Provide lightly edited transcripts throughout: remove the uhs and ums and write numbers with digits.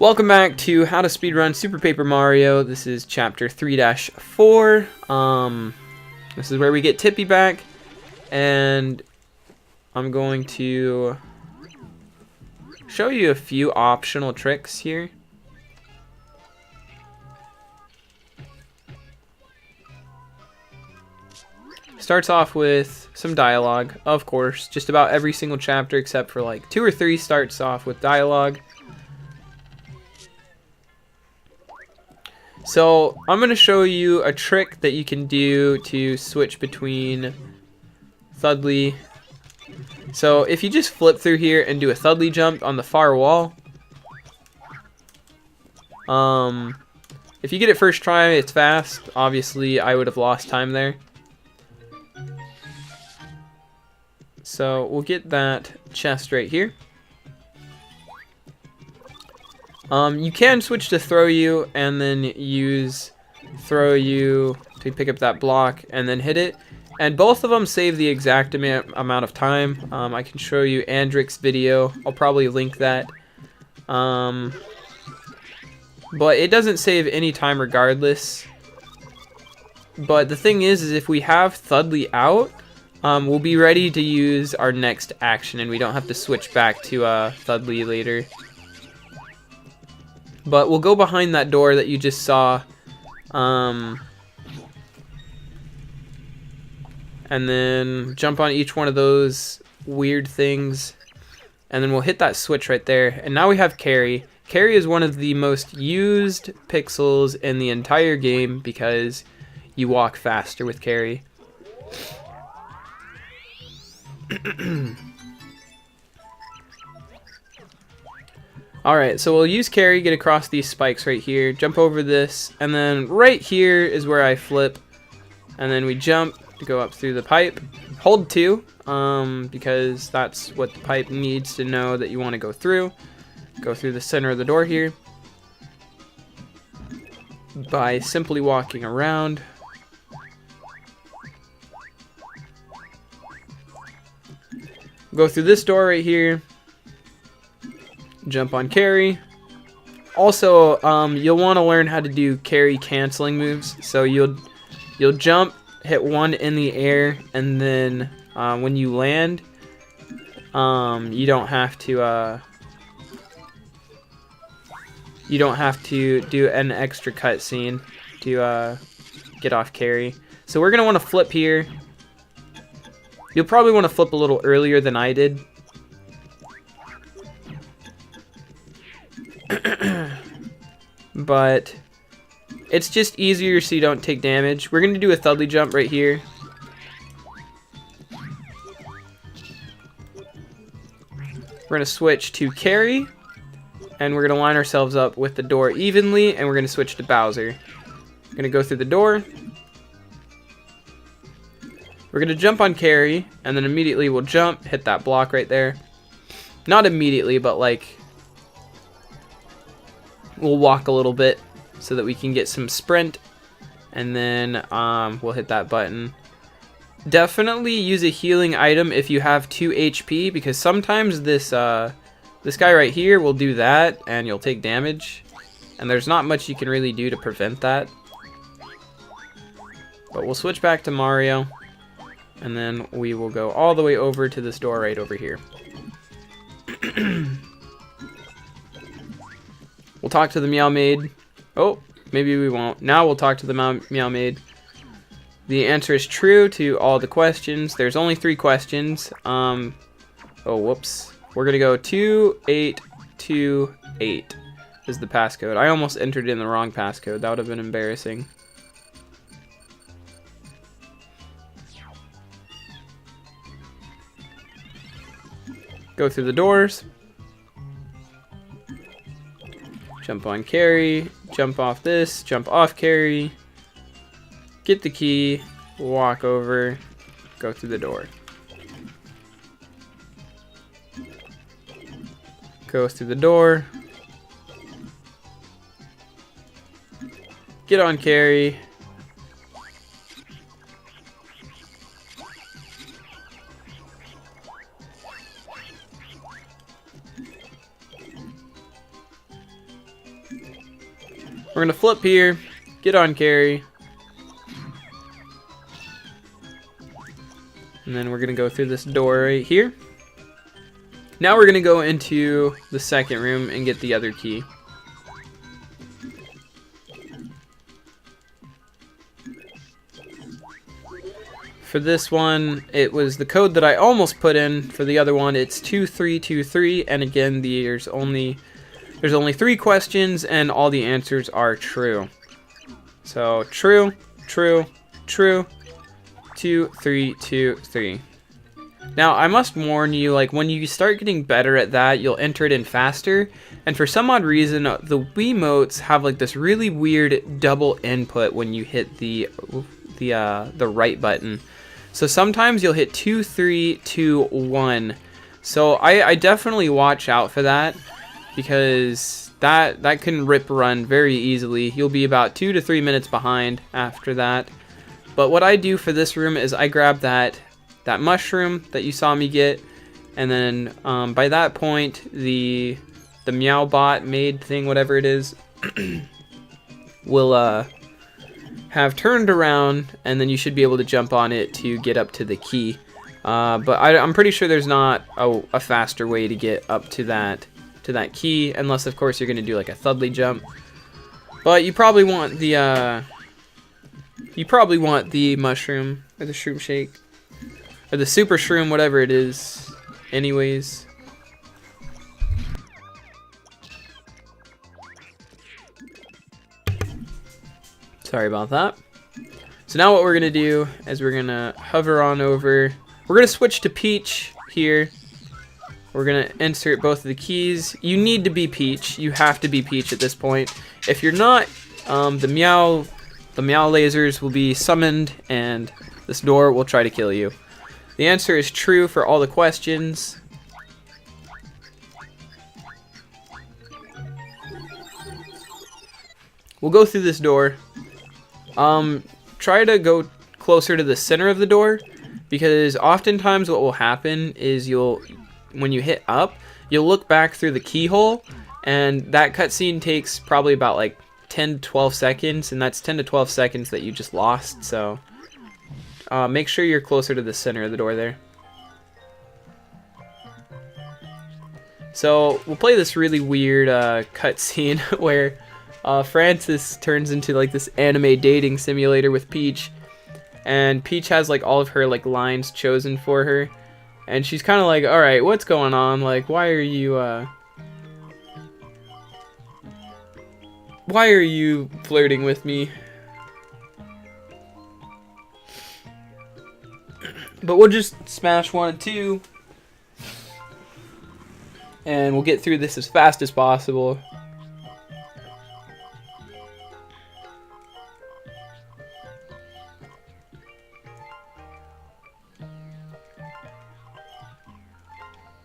Welcome back to How to Speedrun Super Paper Mario. This is chapter 3-4. This is where we get Tippy back, and I'm going to show you a few optional tricks here. Starts off with some dialogue, of course. Just about every single chapter except for like 2 or 3 starts off with dialogue. So I'm going to show you a trick that you can do to switch between Thudley. So if you just flip through here and do a Thudley jump on the far wall, if you get it first try, it's fast. Obviously, I would have lost time there. So we'll get that chest right here. You can switch to throw you and then use throw you to pick up that block and then hit it. And both of them save the exact amount of time. I can show you Andric's video. I'll probably link that. But it doesn't save any time studless. But the thing is if we have Thudley out, we'll be ready to use our next action and we don't have to switch back to Thudley later. But we'll go behind that door that you just saw. And then jump on each one of those weird things. And then we'll hit that switch right there. And now we have Carry. Carry is one of the most used pixels in the entire game because you walk faster with Carry. Alright, so we'll use Carry, get across these spikes right here, jump over this, and then right here is where I flip, and then we jump to go up through the pipe. Hold 2, because that's what the pipe needs to know that you want to go through. Go through the center of the door here by simply walking around. Go through this door right here. Jump on Carry. Also, you'll want to learn how to do Carry canceling moves. So you'll jump, hit 1 in the air, and then when you land, you don't have to do an extra cutscene to get off Carry. So we're gonna want to flip here. You'll probably want to flip a little earlier than I did. But it's just easier so you don't take damage. We're going to do a Thudley jump right here. We're going to switch to Carry. And we're going to line ourselves up with the door evenly. And we're going to switch to Bowser. We're going to go through the door. We're going to jump on Carry. And then immediately we'll jump, hit that block right there. Not immediately, but like... we'll walk a little bit so that we can get some sprint, and then we'll hit that button. Definitely use a healing item if you have 2 HP, because sometimes this guy right here will do that and you'll take damage, and there's not much you can really do to prevent that. But we'll switch back to Mario, and then we will go all the way over to this door right over here. We'll talk to the Meow Maid. Oh, maybe we won't. Now we'll talk to the Meow Maid. The answer is true to all the questions. There's only 3 questions. Oh, whoops. We're going to go 2828 is the passcode. I almost entered in the wrong passcode. That would have been embarrassing. Go through the doors. Jump on Carry, jump off this, jump off Carry, get the key, walk over, go through the door. Go through the door, get on Carry, We're gonna flip here, get on carry, and then we're gonna go through this door right here. Now we're gonna go into the second room and get the other key. For this one, it was the code that I almost put in. For the other one, it's 2323, and again, there's only 3 questions, and all the answers are true. So true, true, true, 2, 3, 2, 3. Now, I must warn you, like, when you start getting better at that, you'll enter it in faster, and for some odd reason, the Wiimotes have, like, this really weird double input when you hit the right button. So sometimes you'll hit 2, 3, 2, 1. So I definitely watch out for that, because that can rip run very easily. You'll be about 2 to 3 minutes behind after that. But what I do for this room is I grab that mushroom that you saw me get, and then by that point the meow bot made thing, whatever it is, will have turned around, and then you should be able to jump on it to get up to the key. But I'm pretty sure there's not a faster way to get up to that key, unless of course you're gonna do like a Thudley jump. But you probably want the mushroom or the shroom shake or the super shroom, whatever it is. Anyways. Sorry about that. So now what we're gonna do is we're gonna hover on over. We're gonna switch to Peach here. We're gonna insert both of the keys. You need to be Peach. You have to be Peach at this point. If you're not, the meow lasers will be summoned, and this door will try to kill you. The answer is true for all the questions. We'll go through this door. Try to go closer to the center of the door, because oftentimes what will happen is when you hit up, you'll look back through the keyhole, and that cutscene takes probably about like 10 to 12 seconds, and that's 10 to 12 seconds that you just lost. So make sure you're closer to the center of the door there. So we'll play this really weird cutscene where Francis turns into like this anime dating simulator with Peach, and Peach has like all of her like lines chosen for her, and she's kind of like, all right, what's going on? Like, why are you flirting with me? But we'll just smash 1 and 2, and we'll get through this as fast as possible.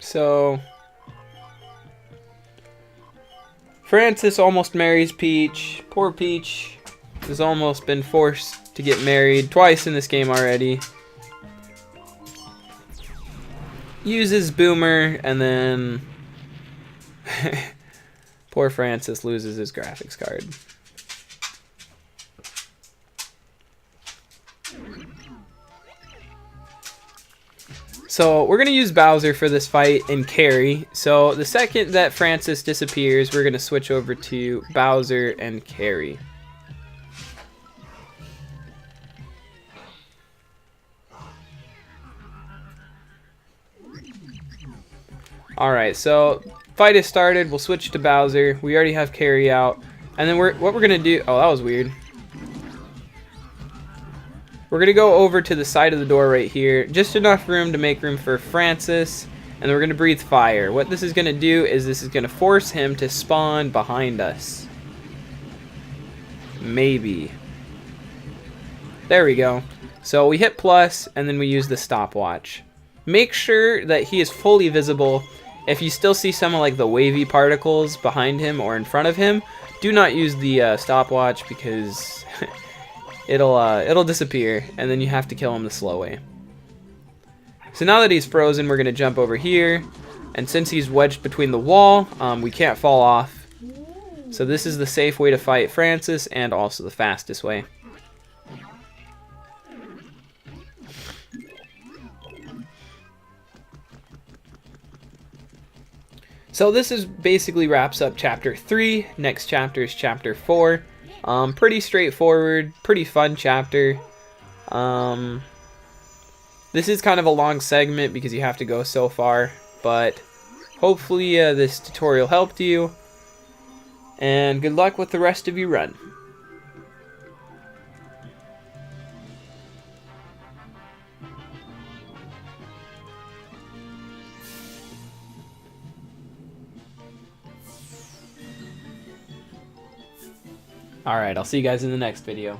So Francis almost marries Peach. Poor Peach has almost been forced to get married twice in this game already. Uses Boomer, and then poor Francis loses his graphics card. So we're going to use Bowser for this fight and carry. So the second that Francis disappears, we're going to switch over to Bowser and carry. Alright, so fight is started. We'll switch to Bowser. We already have carry out. And then what we're going to do... Oh, that was weird. We're going to go over to the side of the door right here. Just enough room to make room for Francis. And then we're going to breathe fire. What this is going to do is this is going to force him to spawn behind us. Maybe. There we go. So we hit plus, and then we use the stopwatch. Make sure that he is fully visible. If you still see some of like the wavy particles behind him or in front of him, do not use the stopwatch, because it'll disappear, and then you have to kill him the slow way. So now that he's frozen, we're going to jump over here, and since he's wedged between the wall, we can't fall off. So this is the safe way to fight Francis, and also the fastest way. So this is basically wraps up chapter 3. Next chapter is chapter 4. Pretty straightforward, pretty fun chapter. This is kind of a long segment because you have to go so far, but hopefully this tutorial helped you, and good luck with the rest of your run. Alright, I'll see you guys in the next video.